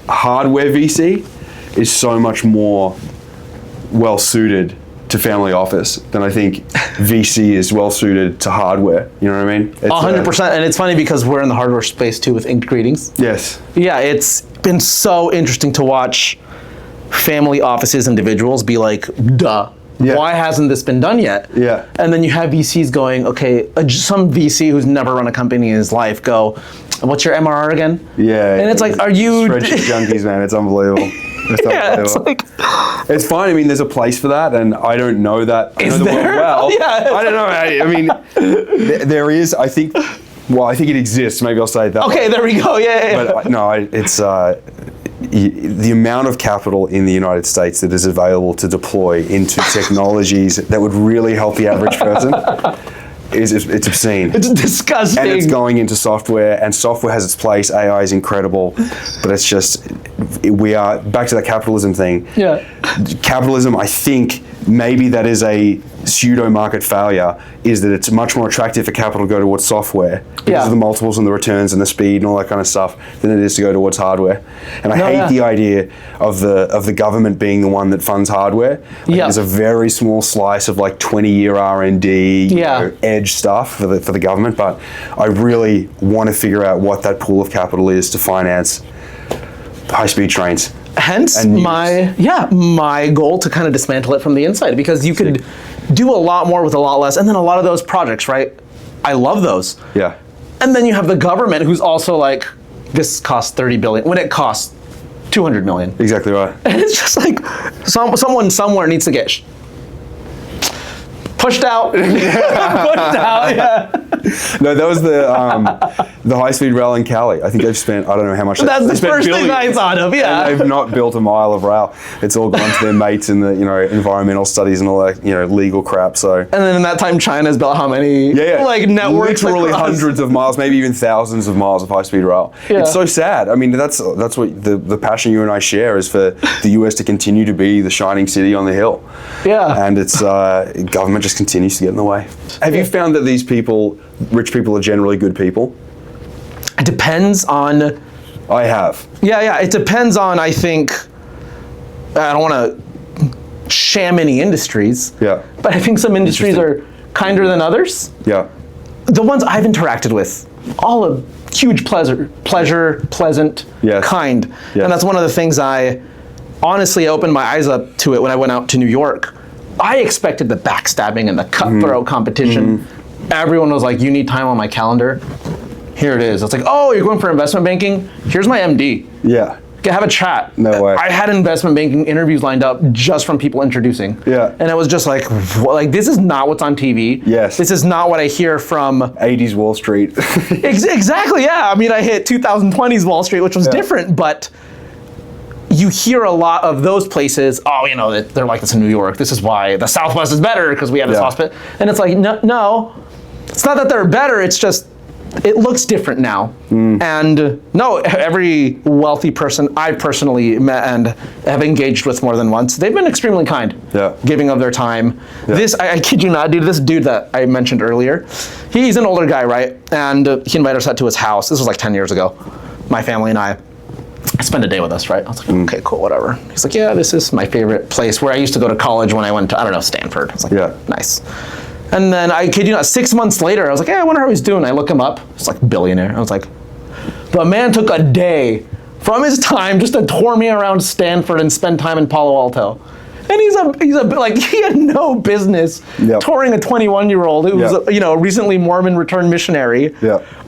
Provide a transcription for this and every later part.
hardware VC is so much more well suited to family office than I think VC is well suited to hardware. You know what I mean? 100%. And it's funny because we're in the hardware space too with Inked Greetings. Yes. Yeah, it's been so interesting to watch family offices, individuals be like, duh. Yeah. Why hasn't this been done yet? Yeah. And then you have VCs going, okay, some VC who's never run a company in his life go, what's your MRR again? Yeah. And it's like, are you... Spreadsheet junkies, man. It's unbelievable. It's like... It's fine. I mean, there's a place for that, and I don't know that. Is there? Well. Yeah. I don't know. I mean, there is, I think... Well, I think it exists. Maybe I'll say that. Okay, there we go. Yeah. But no, it's... the amount of capital in the United States that is available to deploy into technologies that would really help the average person it's obscene. It's disgusting. And it's going into software, and software has its place. AI is incredible, but it's just, we are back to that capitalism thing. Yeah. Capitalism, I think, maybe that is a pseudo market failure, is that it's much more attractive for capital to go towards software because of the multiples and the returns and the speed and all that kind of stuff than it is to go towards hardware. And I hate the idea of the government being the one that funds hardware. There's a very small slice of like 20-year R&D, edge stuff for the government, but I really want to figure out what that pool of capital is to finance high-speed trains. Hence my goal to kind of dismantle it from the inside, because you could do a lot more with a lot less. And then a lot of those projects, right? I love those. Yeah. And then you have the government who's also like, this costs $30 billion when it costs $200 million. Exactly right. And it's just like someone somewhere needs to get pushed out. Pushed out. Yeah. No, that was the high-speed rail in Cali. I think they've spent, I don't know how much. That's the first thing I thought of. Yeah. And they've not built a mile of rail. It's all gone to their mates in the environmental studies and all that legal crap. So. And then in that time, China's built how many like networks? Literally hundreds of miles, maybe even thousands of miles of high-speed rail. Yeah. It's so sad. I mean, that's what the passion you and I share is for the US to continue to be the shining city on the hill. Yeah. And it's government just continues to get in the way. Have you found that these people, rich people, are generally good people? It depends on... I have. Yeah, it depends on, I think, I don't want to sham any industries, but I think some industries are kinder than others. Yeah. The ones I've interacted with, all a huge pleasure, pleasant, kind. Yes. And that's one of the things I honestly opened my eyes up to it when I went out to New York. I expected the backstabbing and the cutthroat competition. Everyone was like, you need time on my calendar. Here it is. It's like, oh, you're going for investment banking? Here's my MD. Yeah. Have a chat. No way. I had investment banking interviews lined up just from people introducing. Yeah. And it was just like this is not what's on TV. Yes. This is not what I hear from 80s Wall Street. Exactly, yeah. I mean, I hit 2020s Wall Street, which was different, but you hear a lot of those places, they're like this in New York. This is why the Southwest is better because we have this hospital. And it's like, no, it's not that they're better. It's just, it looks different now. And no, every wealthy person I personally met and have engaged with more than once, they've been extremely kind, giving of their time. This, I kid you not, dude, this dude that I mentioned earlier, he's an older guy, right? And he invited us out to his house. This was like 10 years ago. My family and I spent a day with us, right? I was like, okay, cool, whatever. He's like, yeah, this is my favorite place where I used to go to college when I went to, I don't know, Stanford. I was like, nice. And then I kid you not, 6 months later, I was like, I wonder how he's doing. I look him up. He's like billionaire. I was like, the man took a day from his time just to tour me around Stanford and spend time in Palo Alto. And he's a like, he had no business touring a 21-year-old who was a recently Mormon returned missionary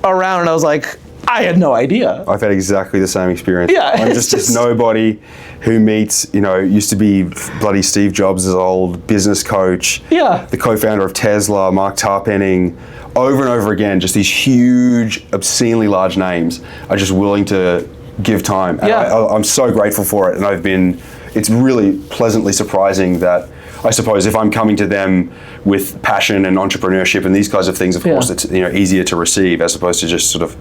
around. And I was like, I had no idea. I've had exactly the same experience. Yeah, I'm just this nobody who meets, used to be bloody Steve Jobs' old business coach. Yeah. The co-founder of Tesla, Mark Tarpenning. Over and over again, just these huge, obscenely large names are just willing to give time. And I'm so grateful for it. And it's really pleasantly surprising that, I suppose, if I'm coming to them with passion and entrepreneurship and these kinds of things, of course, it's easier to receive as opposed to just sort of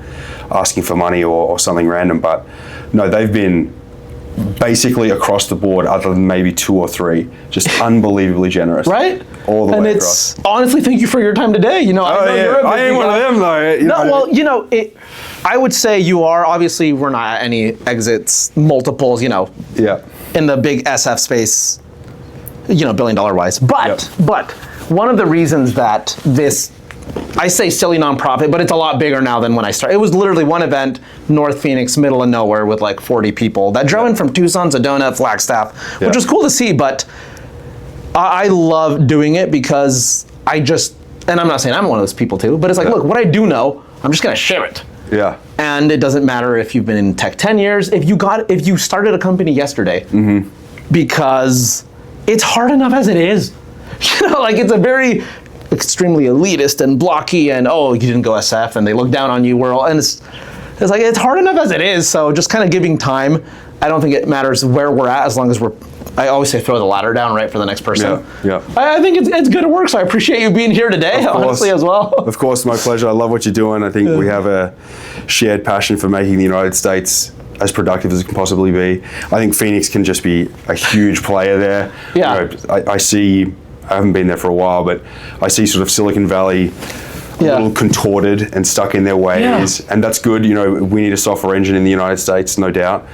asking for money or something random. But no, they've been basically across the board, other than maybe 2 or 3, just unbelievably generous. Right? All the and way it's, across. honestly, thank you for your time today. You know, I know you're a I ain't busy one of guy. them though. No, well, you know, I would say you are. Obviously, we're not at any exits, multiples, you know, Yeah. in the big SF space, you know, $1 billion wise. But one of the reasons that this, I say silly nonprofit, but it's a lot bigger now than when I started. It was literally one event, North Phoenix, middle of nowhere, with like 40 people that drove in from Tucson, Sedona, Flagstaff, which was cool to see. But I love doing it because I just, and I'm not saying I'm one of those people too, but it's like, look, what I do know, I'm just gonna share it. Yeah. And it doesn't matter if you've been in tech 10 years, if you started a company yesterday, because it's hard enough as it is. You know, like it's a very extremely elitist and blocky and, oh, you didn't go SF and they look down on you, and it's like, it's hard enough as it is. So just kind of giving time. I don't think it matters where we're at as long as I always say throw the ladder down, right, for the next person. Yeah. I think it's good work, so I appreciate you being here today, honestly, as well. Of course, my pleasure. I love what you're doing. I think we have a shared passion for making the United States as productive as it can possibly be. I think Phoenix can just be a huge player there. Yeah. You know, I haven't been there for a while, but I see sort of Silicon Valley a little contorted and stuck in their ways, and that's good. You know, we need a software engine in the United States, no doubt,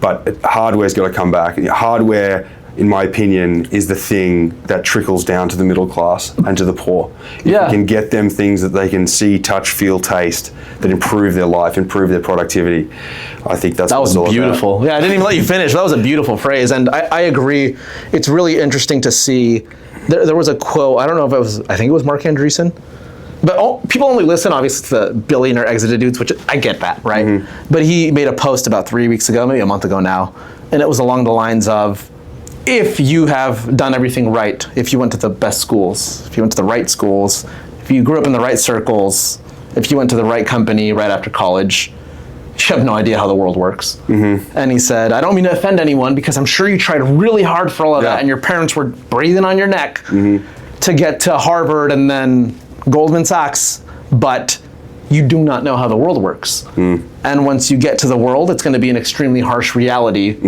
but hardware's got to come back. Hardware, in my opinion, is the thing that trickles down to the middle class and to the poor. If you can get them things that they can see, touch, feel, taste, that improve their life, improve their productivity, I think that's what it's all about. That was beautiful. Yeah, I didn't even let you finish. That was a beautiful phrase, and I agree. It's really interesting to see. There was a quote, I don't know if it was, I think it was Mark Andreessen, but people only listen, obviously, to the billionaire exited dudes, which I get that, right? But he made a post about 3 weeks ago, maybe a month ago now, and it was along the lines of, if you have done everything right, if you went to the best schools, if you went to the right schools, if you grew up in the right circles, if you went to the right company right after college, you have no idea how the world works. And he said, I don't mean to offend anyone because I'm sure you tried really hard for all of that and your parents were breathing on your neck to get to Harvard and then Goldman Sachs, but you do not know how the world works. And once you get to the world, it's going to be an extremely harsh reality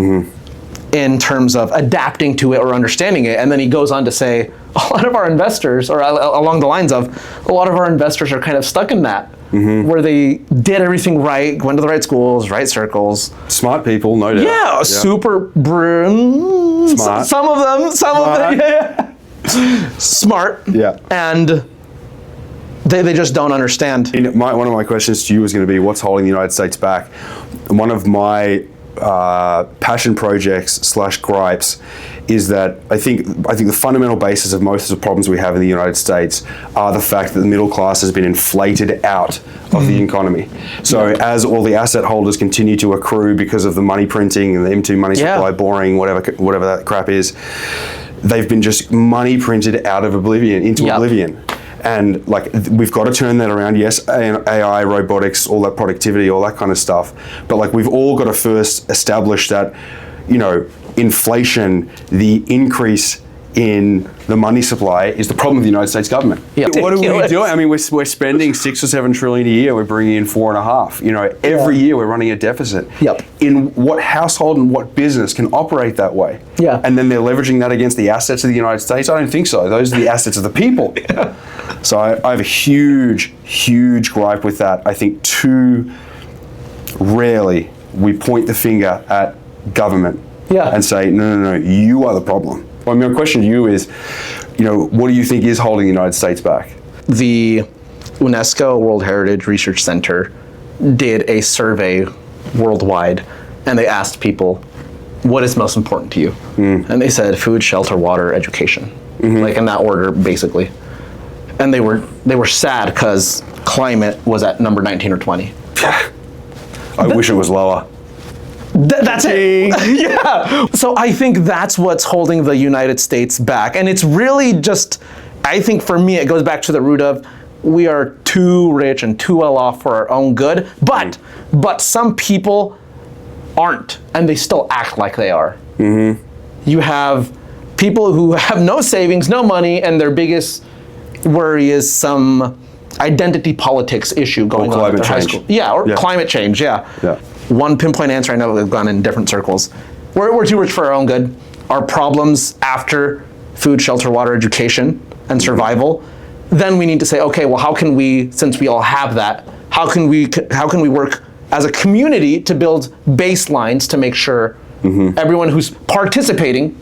in terms of adapting to it or understanding it. And then he goes on to say, a lot of our investors, or along the lines of, a lot of our investors are kind of stuck in that, where they did everything right, went to the right schools, right circles. Smart people, no doubt. Yeah, super smart. Some of them, smart. Yeah. And they just don't understand. One of my questions to you was going to be, what's holding the United States back? And one of my passion projects / gripes is that I think the fundamental basis of most of the problems we have in the United States are the fact that the middle class has been inflated out of the economy. So as all the asset holders continue to accrue because of the money printing and the M2 money supply boring, whatever that crap is, they've been just money printed out of oblivion into oblivion. And like, we've got to turn that around. Yes, AI, robotics, all that productivity, all that kind of stuff. But like, we've all got to first establish that, you know, inflation, the increase in the money supply is the problem of the United States government. What are we doing? I mean, we're spending 6 or 7 trillion a year. We're bringing in 4.5. You know, every year we're running a deficit. In what household and what business can operate that way? And then they're leveraging that against the assets of the United States? I don't think so. Those are the assets of the people. So I have a huge, huge gripe with that. I think too rarely we point the finger at government and say, no, you are the problem. Well, I mean, my question to you is, you know, what do you think is holding the United States back? The UNESCO World Heritage Research Center did a survey worldwide, and they asked people, what is most important to you? And they said food, shelter, water, education, like in that order, basically. And they were sad because climate was at number 19 or 20. I wish it was lower. That's it. So I think that's what's holding the United States back. And it's really just, I think for me, it goes back to the root of, we are too rich and too well off for our own good. But some people aren't, and they still act like they are. You have people who have no savings, no money, and their biggest worry is some identity politics issue going on at their high school. Or climate change, One pinpoint answer, I know we've gone in different circles. we're too rich for our own good. Our problems after food, shelter, water, education, and survival, then we need to say, okay, well, how can we, since we all have that, how can we work as a community to build baselines to make sure everyone who's participating,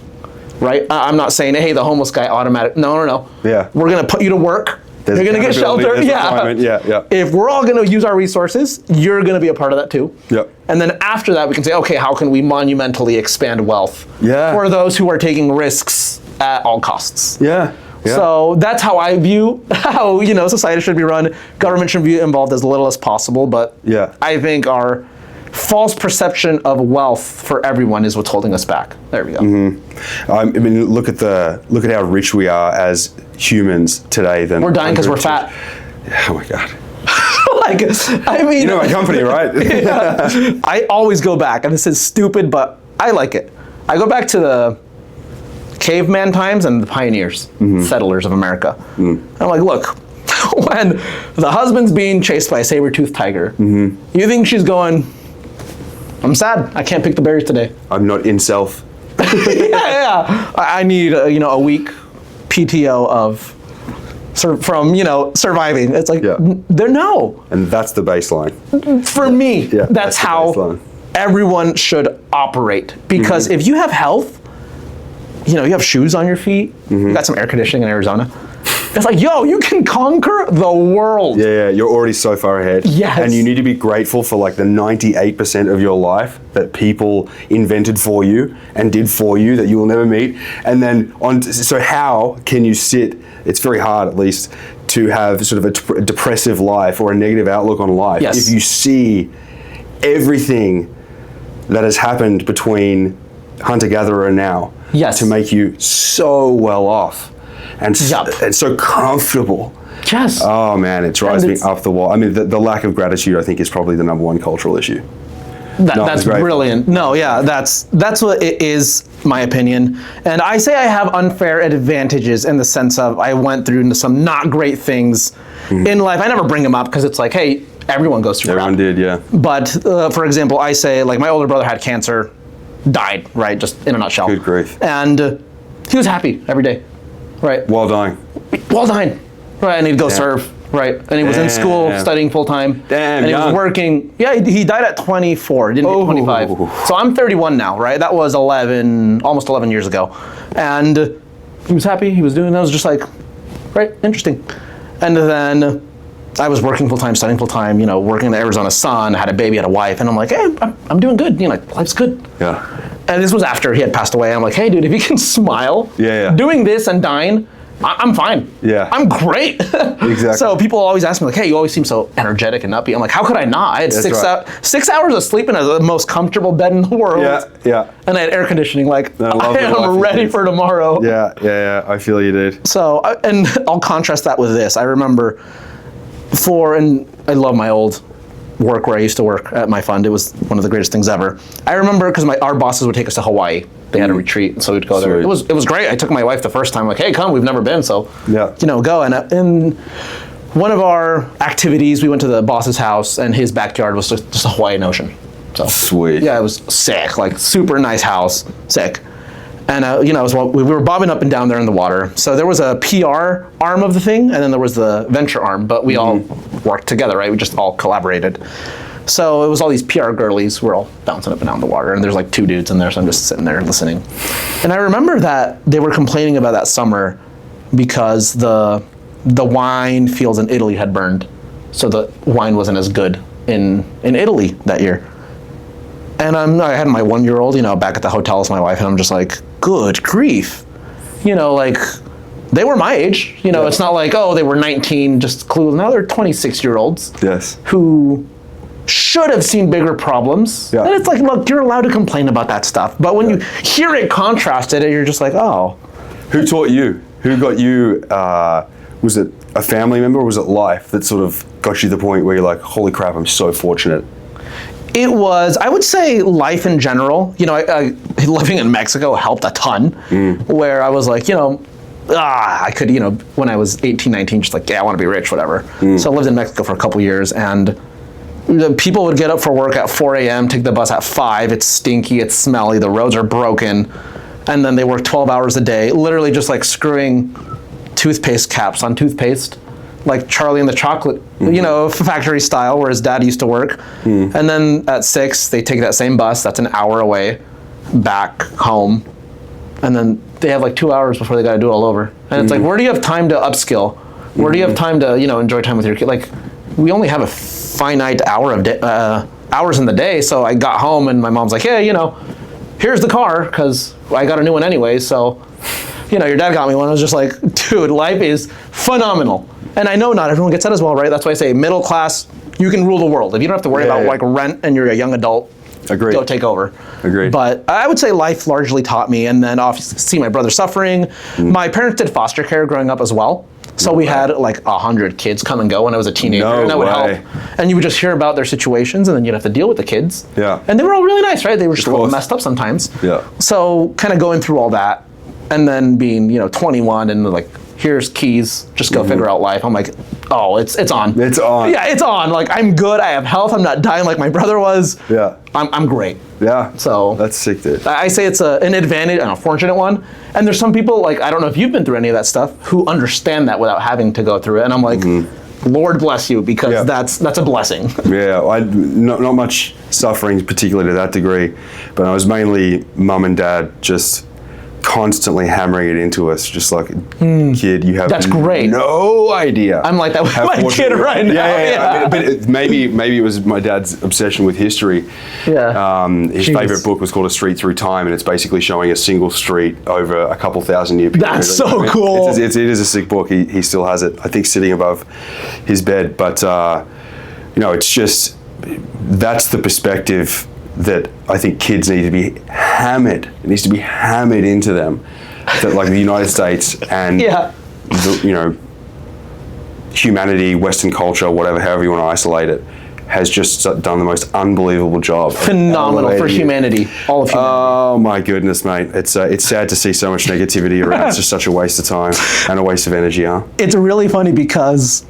right? I'm not saying, hey, the homeless guy automatic. No. Yeah. We're gonna put you to work. You're gonna get shelter. Yeah. If we're all gonna use our resources, you're gonna be a part of that too. Yep. And then after that, we can say, okay, how can we monumentally expand wealth for those who are taking risks at all costs? Yeah. So that's how I view how society should be run. Government should be involved as little as possible, but I think our false perception of wealth for everyone is what's holding us back. There we go. I mean, look at how rich we are as humans today. Then we're dying because we're fat. Oh my god. You know my company, right? I always go back, and this is stupid, but I like it. I go back to the caveman times and the pioneers, settlers of America. I'm like, look, when the husband's being chased by a saber-toothed tiger, you think she's going, I'm sad, I can't pick the berries today. I'm not in self. I need a week PTO of surviving. It's like, no. And that's the baseline. For me, that's how everyone should operate. Because if you have health, you have shoes on your feet, you got some air conditioning in Arizona. It's like, you can conquer the world. Yeah, you're already so far ahead. Yes. And you need to be grateful for the 98% of your life that people invented for you and did for you that you will never meet. And then so how can you sit, it's very hard at least, to have sort of a depressive life or a negative outlook on life if you see everything that has happened between hunter-gatherer and now to make you so well off and so comfortable. Yes. Oh man, it drives me up the wall. I mean, the lack of gratitude, I think, is probably the number one cultural issue. That's brilliant. No, that's what it is, my opinion. And I say I have unfair advantages in the sense of I went through some not great things in life. I never bring them up because it's like, hey, everyone goes through Everyone did, yeah. But for example, I say my older brother had cancer, died, right? Just in a nutshell. Good grief. And he was happy every day, right? While dying. Right, and he'd go serve. Right, and he was in school studying full time. Damn, and he was working. Yeah, he died at 24. Didn't hit 25. So I'm 31 now. Right, that was almost 11 years ago, and he was happy. He was doing. I was just like, right, interesting. And then I was working full time, studying full time. Working in the Arizona sun. Had a baby, had a wife, and I'm like, hey, I'm doing good. Life's good. Yeah. And this was after he had passed away. I'm like, hey, dude, if you can smile, doing this and dying. I'm fine. Yeah. I'm great. Exactly. So people always ask me, hey, you always seem so energetic and upbeat. I'm like, how could I not? I had 6 hours of sleep in the most comfortable bed in the world. Yeah. And I had air conditioning. I am ready for tomorrow. Yeah. I feel you, dude. So, and I'll contrast that with this. I remember and I love my old work where I used to work at my fund. It was one of the greatest things ever. I remember because our bosses would take us to Hawaii. They had a retreat, so we'd go there. It was great. I took my wife the first time, hey, come, we've never been, so go. And in one of our activities, we went to the boss's house, and his backyard was just a Hawaiian ocean. So sweet. Yeah, it was sick, super nice house, sick. And we were bobbing up and down there in the water. So there was a PR arm of the thing, and then there was the venture arm, but we all worked together, right? We just all collaborated. So it was all these PR girlies. We're all bouncing up and down the water, and there's 2 dudes in there, so I'm just sitting there listening. And I remember that they were complaining about that summer because the wine fields in Italy had burned, so the wine wasn't as good in Italy that year. And I had my 1-year-old, back at the hotel with my wife, and I'm just like, good grief, they were my age. It's not like, they were 19, just clueless. Now they're 26-year-olds. Yes. Who should have seen bigger problems. And it's like, look, you're allowed to complain about that stuff. But when you hear it contrasted, you're just like, oh. Who taught you? Who got you, was it a family member or was it life that sort of got you to the point where you're like, holy crap, I'm so fortunate? It was, I would say, life in general. Living in Mexico helped a ton, where I was like, I could, when I was 18, 19, just I want to be rich, whatever. So I lived in Mexico for a couple years, and The people would get up for work at 4 a.m., take the bus at 5. It's stinky, it's smelly, the roads are broken. And then they work 12 hours a day, literally just like screwing toothpaste caps on toothpaste, like Charlie and the Chocolate, factory style, where his dad used to work. And then at 6, they take that same bus, that's an hour away, back home. And then they have like 2 hours before they got to do it all over. And it's like, where do you have time to upskill? Where do you have time to, enjoy time with your kid? Like, we only have a finite hours in the day. So I got home and my mom's like, hey, here's the car, because I got a new one anyway. So, your dad got me one. I was just like, dude, life is phenomenal. And I know not everyone gets that as well, right? That's why I say middle class, you can rule the world. If you don't have to worry about like rent and you're a young adult, Agreed. Go take over. Agreed. But I would say life largely taught me, and then obviously see my brother suffering. My parents did foster care growing up as well. So we had like 100 kids come and go when I was a teenager, and that would help. And you would just hear about their situations, and then you'd have to deal with the kids. Yeah. And they were all really nice, right? They were just a little messed up sometimes. Yeah. So kind of going through all that, and then being 21 and like, here's keys, just go figure out life. I'm like, oh, it's on. It's on. Yeah, it's on. Like, I'm good. I have health. I'm not dying like my brother was. Yeah. I'm great. Yeah. So that's sick, dude. I say it's an advantage, an unfortunate one. And there's some people, like, I don't know if you've been through any of that stuff, who understand that without having to go through it. And I'm like, Lord bless you, because that's a blessing. Yeah, not much suffering, particularly to that degree, but I was mainly mum and dad just constantly hammering it into us, just like, kid, you have great. No idea. I'm like that with my kid right now. Yeah. But maybe it was my dad's obsession with history. Yeah. His favorite book was called A Street Through Time, and it's basically showing a single street over a couple thousand year period. That's so cool. It is a sick book. He still has it, I think, sitting above his bed. But it's just, that's the perspective that I think kids need to be hammered. It needs to be hammered into them that, like, the United States and humanity, Western culture, whatever, however you want to isolate it, has just done the most unbelievable job. Phenomenal for humanity, all of humanity. Oh my goodness, mate! It's sad to see so much negativity around. It's just such a waste of time and a waste of energy, huh? It's really funny because,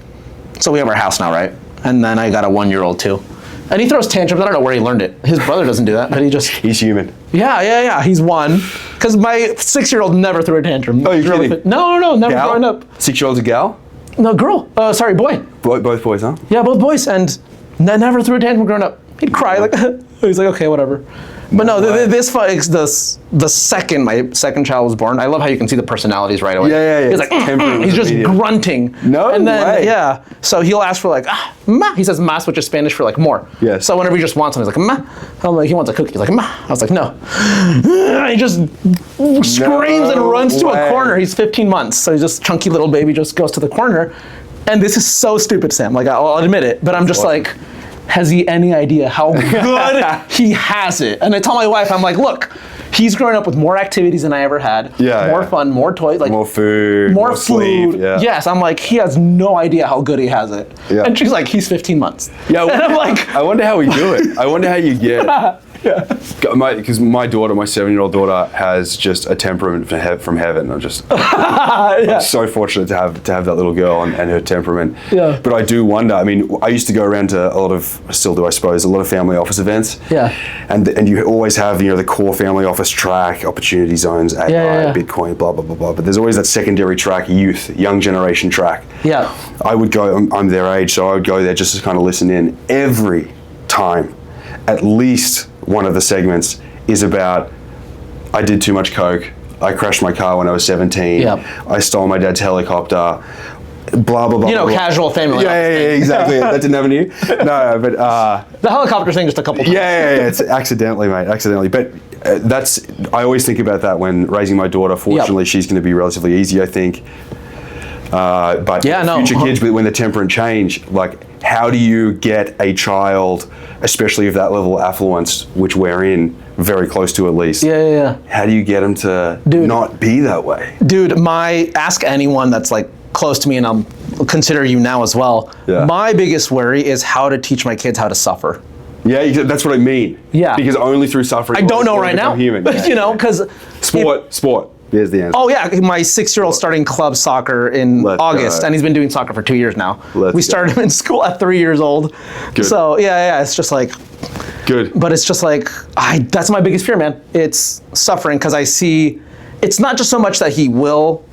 so we have our house now, right? And then I got a 1-year-old too. And he throws tantrums. I don't know where he learned it. His brother doesn't do that, but He's human. Yeah. He's one. Because my 6-year-old never threw a tantrum. Oh, you're kidding? No, never Gal? growing up. 6-year-old's a gal? No, girl. Sorry, boy. Both boys, huh? Yeah, both boys. And never threw a tantrum growing up. He'd cry like, he's like, okay, whatever. But no, the second my second child was born, I love how you can see the personalities right away. Yeah. He's like, he's just grunting. No and then, way. Yeah. So he'll ask for like, ma. He says mas, which is Spanish for like more. Yes. So whenever he just wants something, he's like, ma. I'm like, he wants a cookie. He's like, ma. I was like, no. He just screams and runs to a corner. He's 15 months. So he's just chunky little baby, just goes to the corner. And this is so stupid, Sam. Like, I'll admit it, but I'm just like, has he any idea how good he has it? And I tell my wife, I'm like, look, he's growing up with more activities than I ever had. More fun, more toys, like more food, more food. sleep. Yeah. Yes, I'm like, he has no idea how good he has it. Yeah. And she's like, he's 15 months. Yeah, and I'm like, I wonder how we do it. I wonder how you get it. Because my 7-year-old daughter, has just a temperament from heaven. I'm just I'm so fortunate to have that little girl and her temperament. Yeah. But I do wonder. I mean, I used to go around to a lot of, still do I suppose, a lot of family office events. Yeah. And you always have the core family office track, opportunity zones, AI, Bitcoin, blah blah blah blah. But there's always that secondary track, youth, young generation track. Yeah. I would go. I'm their age, so I would go there just to kind of listen in every time. At least one of the segments is about, I did too much coke, I crashed my car when I was 17, I stole my dad's helicopter, blah, blah, blah. Casual family. Yeah, exactly. That didn't happen to you? No, but... the helicopter thing just a couple times. Yeah, it's accidentally, mate, accidentally. But I always think about that when raising my daughter. Fortunately, she's going to be relatively easy, I think. But future kids, when the temperament change, like, how do you get a child, especially of that level of affluence, which we're in, very close to at least? Yeah. How do you get them to not be that way? Dude, ask anyone that's like close to me, and I'll consider you now as well. Yeah. My biggest worry is how to teach my kids how to suffer. Yeah, that's what I mean. Yeah. Because only through suffering. I don't know right now. Human. Because Sport. Here's the answer. Oh yeah, my 6-year-old starting club soccer in Let's August, go. and he's been doing soccer for 2 years now. Let's we go. started him in school at 3 years old. Good. So yeah, it's just like, Good. but it's just like, that's my biggest fear, man. It's suffering because I see, it's not just so much that he will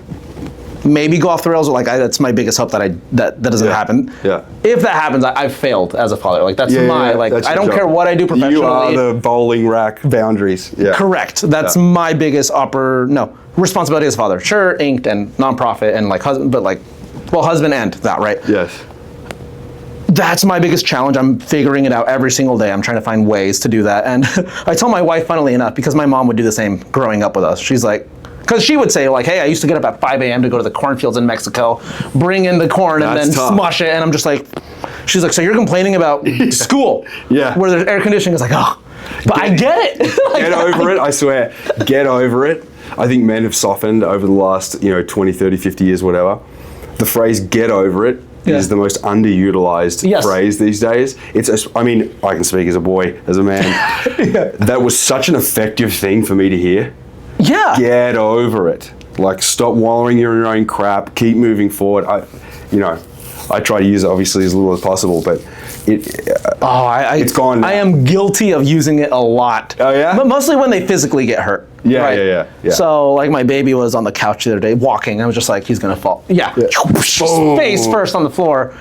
maybe go off the rails, or like that's my biggest hope that doesn't happen. Yeah. If that happens, I've failed as a father. Like that's that's I your don't job. care what I do professionally. You are the bowling rack boundaries. Yeah. Correct. That's my biggest responsibility as a father. Sure, inked and nonprofit and like husband, but like, well, husband and that, right? Yes. That's my biggest challenge. I'm figuring it out every single day. I'm trying to find ways to do that. And I tell my wife, funnily enough, because my mom would do the same growing up with us. She's like, because she would say like, hey, I used to get up at 5 a.m. to go to the cornfields in Mexico, bring in the corn and That's then tough. smush it. And I'm just like, she's like, so you're complaining about school where there's air conditioning? It's like, oh, but I get it. Like, Get over it, I swear. Get over it. I think men have softened over the last, 20, 30, 50 years, whatever. The phrase get over it is the most underutilized phrase these days. I can speak as a boy, as a man. That was such an effective thing for me to hear. Yeah. Get over it. Like, stop wallowing in your own crap. Keep moving forward. I try to use it obviously as little as possible, but it's gone now. I am guilty of using it a lot. Oh yeah? But mostly when they physically get hurt. Yeah, right? yeah. So like my baby was on the couch the other day walking. I was just like, he's gonna fall. Yeah. Face first on the floor.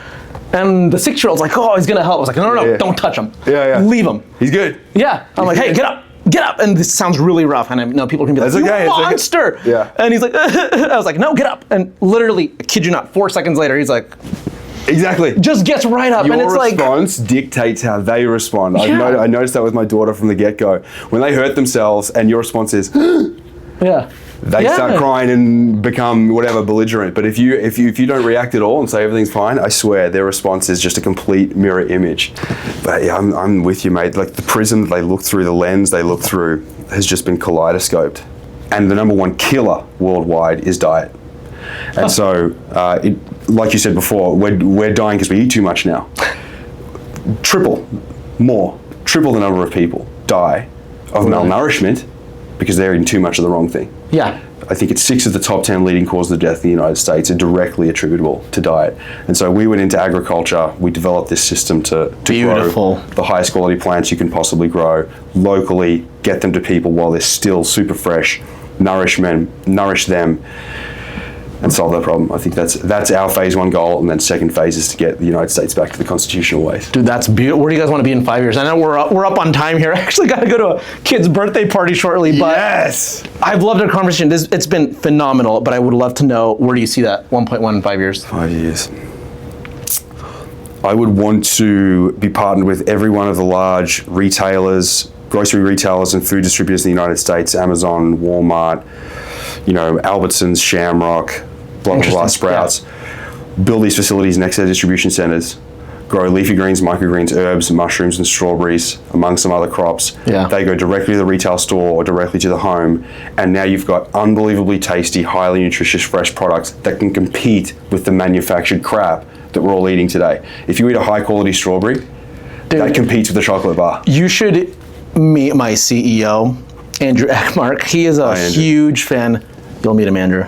And the 6-year-old's like, oh, he's gonna help. I was like, no, don't touch him. Yeah. Leave him. He's good. Yeah. I'm like, hey, get up. Get up. And this sounds really rough. And I know people can be like, That's okay, you it's okay. monster. Yeah. And he's like, I was like, no, get up. And literally, I kid you not, 4 seconds later, he's like, Exactly. just gets right up. Your and it's response dictates how they respond. Yeah. I noticed that with my daughter from the get-go. When they hurt themselves and your response is, they start crying and become whatever belligerent. But if you don't react at all and say everything's fine, I swear their response is just a complete mirror image. But yeah, I'm with you, mate. Like the prism they look through, the lens they look through has just been kaleidoscoped. And the number one killer worldwide is diet. And so, like you said before, we're dying because we eat too much now. Triple the number of people die of malnourishment because they're eating too much of the wrong thing. Yeah. I think it's 6 of the top 10 leading causes of death in the United States are directly attributable to diet. And so we went into agriculture, we developed this system to grow the highest quality plants you can possibly grow locally, get them to people while they're still super fresh, nourish them, and solve that problem. I think that's our phase 1 goal, and then second phase is to get the United States back to the constitutional ways. Dude, that's beautiful. Where do you guys want to be in 5 years? I know we're up on time here. I actually got to go to a kid's birthday party shortly, but yes! I've loved our conversation. It's been phenomenal, but I would love to know, where do you see that 1.1 in 5 years? 5 years. I would want to be partnered with every one of the large retailers, grocery retailers and food distributors in the United States, Amazon, Walmart, Albertsons, Shamrock, blah, blah, blah, Sprouts. Build these facilities next to their distribution centers, grow leafy greens, microgreens, herbs, mushrooms, and strawberries, among some other crops. Yeah. They go directly to the retail store or directly to the home, and now you've got unbelievably tasty, highly nutritious, fresh products that can compete with the manufactured crap that we're all eating today. If you eat a high-quality strawberry, that competes with the chocolate bar. You should meet my CEO, Andrew Eckmark. He is a huge fan. You'll meet him, Andrew.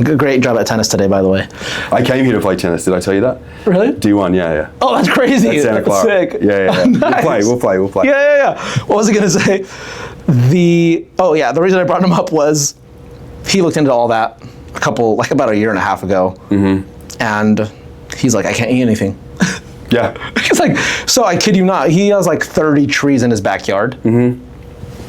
Great job at tennis today, by the way. I came here to play tennis. Did I tell you that? Really? D1, yeah. Oh, that's crazy. That's Santa Clara. Sick. Yeah. Nice. We'll play. Yeah. What was I going to say? The reason I brought him up was he looked into all that about a year and a half ago. Mm-hmm. And he's like, I can't eat anything. Yeah. He's like, so I kid you not, he has like 30 trees in his backyard. Mm-hmm.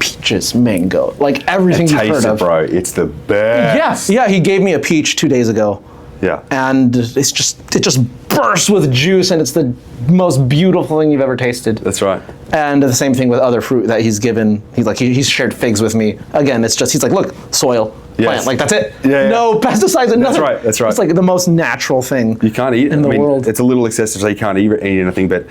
Peaches, mango, like everything you've heard of. Bro, it's the best. Yeah, he gave me a peach 2 days ago. Yeah. And it just bursts with juice, and it's the most beautiful thing you've ever tasted. That's right. And the same thing with other fruit that he's given. He's shared figs with me. Again, he's like, look, soil, plant, like that's it. Yeah. No pesticides and nothing. That's right. It's like the most natural thing. You can't eat it in the world. It's a little excessive to say you can't eat anything, but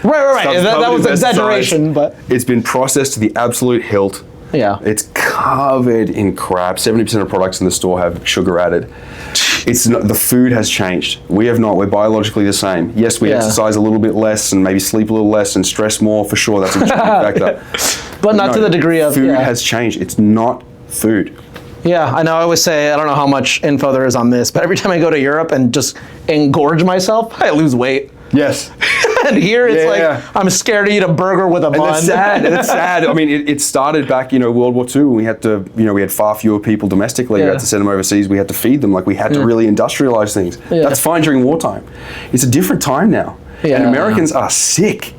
right. That was an exaggeration, but it's been processed to the absolute hilt. Yeah. It's covered in crap. 70% of products in the store have sugar added. It's not, the food has changed. We have not. We're biologically the same. Yes, we exercise a little bit less and maybe sleep a little less and stress more for sure. That's a contributing factor. But not to the degree of food has changed. It's not food. Yeah, I know. I always say I don't know how much info there is on this, but every time I go to Europe and just engorge myself, I lose weight. Yes. And here it's I'm scared to eat a burger with a bun. And it's sad. I mean, it started back, World War II. We had to, we had far fewer people domestically. We had to send them overseas. We had to feed them. Like, we had to really industrialize things. Yeah. That's fine during wartime. It's a different time now. Yeah. And Americans are sick.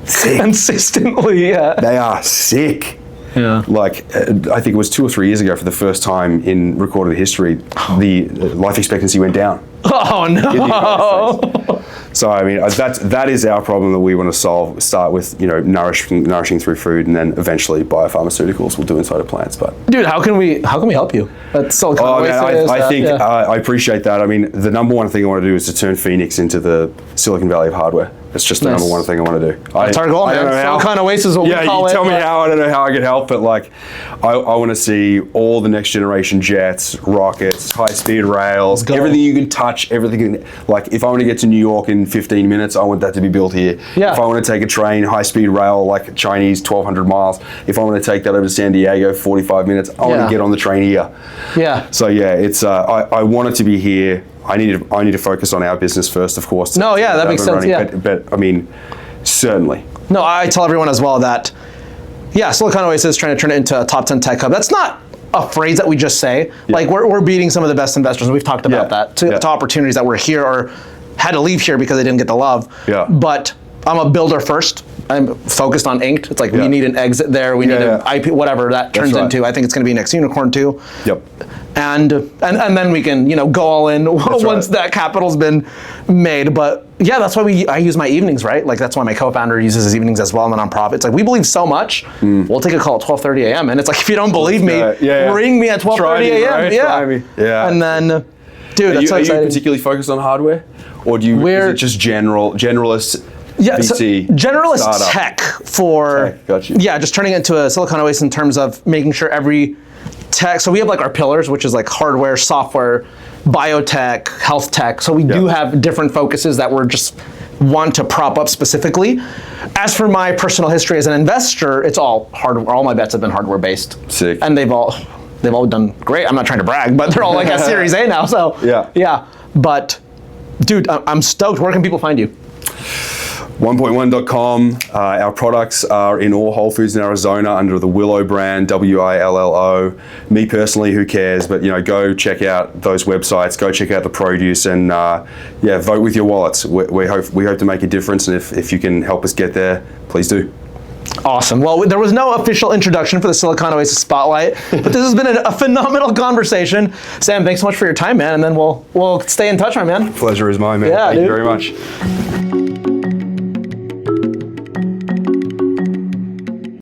Consistently, They are sick. Yeah. Like, I think it was 2 or 3 years ago, for the first time in recorded history, the life expectancy went down. Oh no! So I mean, that is our problem that we want to solve. Start with nourishing through food, and then eventually biopharmaceuticals will do inside of plants. But dude, how can we help you? That's Silicon Oasis. I think I appreciate that. I mean, the number one thing I want to do is to turn Phoenix into the Silicon Valley of hardware. That's just the number one thing I want to do. That's our goal, man. Silicon Oasis is what we call it. Yeah, you tell me how. I don't know how I can help, but like, I want to see all the next generation jets, rockets, high-speed rails, everything you can touch, everything. Like, if I want to get to New York in 15 minutes, I want that to be built here. Yeah. If I want to take a train, high-speed rail, like Chinese, 1,200 miles. If I want to take that over to San Diego, 45 minutes, I want to get on the train here. Yeah. So yeah, it's I want it to be here. I need to focus on our business first, of course. No, yeah, that makes sense. Yeah. But I mean, certainly. No, I tell everyone as well that, Silicon Oasis is trying to turn it into a top 10 tech hub. That's not a phrase that we just say. Yeah. Like, we're beating some of the best investors, and we've talked about that, to opportunities that were here or had to leave here because they didn't get the love. Yeah. But I'm a builder first. I'm focused on inked. It's like, we need an exit there. We need an IP, whatever that turns into. I think it's going to be next unicorn too. Yep. And then we can go all in once that capital's been made. But yeah, that's why I use my evenings, right? Like, that's why my co-founder uses his evenings as well in the nonprofit. It's like, we believe so much. We'll take a call at 12:30 a.m. And it's like, if you don't believe me, ring me at 12:30 a.m. Right? Yeah. And then, dude, that's so exciting. Are you particularly focused on hardware, or is it just generalist? Yeah, VC generalist startup. tech for got you. Yeah, just turning it into a Silicon Oasis in terms of making sure every tech. So we have like our pillars, which is like hardware, software, biotech, health tech. So we do have different focuses that we're just want to prop up specifically. As for my personal history as an investor, it's all hardware. All my bets have been hardware based. Sick. And they've all done great. I'm not trying to brag, but they're all like at Series A now. So yeah. But dude, I'm stoked. Where can people find you? OnePointOne.com. Our products are in all Whole Foods in Arizona under the Willow brand, WILLO. Me personally, who cares? But go check out those websites. Go check out the produce, and vote with your wallets. We hope to make a difference, and if you can help us get there, please do. Awesome. Well, there was no official introduction for the Silicon Oasis Spotlight, but this has been a phenomenal conversation. Sam, thanks so much for your time, man, and then we'll stay in touch, my man. Pleasure is mine, man. Yeah, Thank you very much.